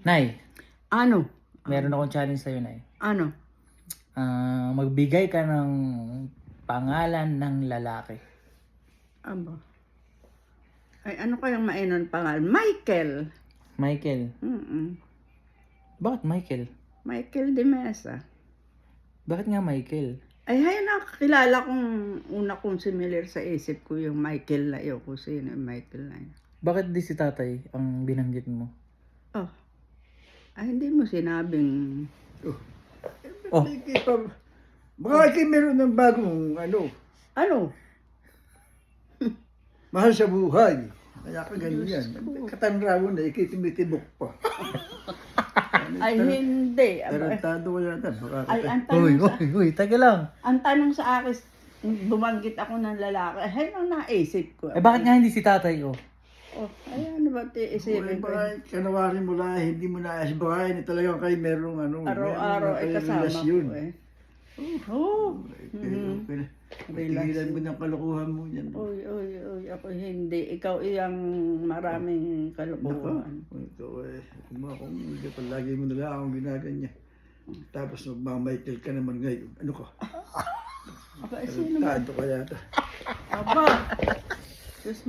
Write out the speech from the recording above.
Nay, Ano? meron akong challenge sa'yo, Nay. Ano? Magbigay ka ng pangalan ng lalaki. Aba. Ay, ano kayang mainon pangalan? Michael. Michael. Bakit Michael? Michael de Mesa. Bakit nga Michael? Ay, nakakilala kong una kong similar sa isip ko yung Michael na yun. Kung sino yung Michael na yun. Bakit di si tatay ang binanggit mo? Oh. Ay, hindi mo sinabing... Oh. Baka kayo meron ng bagong Ano? mahal sa buhay. Kaya ka ganyan. Katanrawan na, ikitimitibok pa. Ay, hindi. Tarantado ko yata. Baka Ay, kita. ang tanong sa... Uy, taga lang. Ang tanong sa akin, bumanggit ako ng lalaki. Ay, ano naisip ko? Bakit nga hindi si tatay, oh? Oh, ay, ano ba isipin ko? Baka kanawarin mo lang, hindi mo naayos. Baka hindi talaga kayo merong Araw-araw ay kasama relasyon. ko eh. Oo. Tigilan mo ng kalokohan mo yan. Uy, ako hindi. Ikaw iyang maraming kalukuhan. Ito eh, kung hindi palagi mo na lang akong ginaganyan. Tapos magmamichael ka naman ngayon. Ano ka? Aba, sino ba? Tarantado ka yata. Aba! Diyos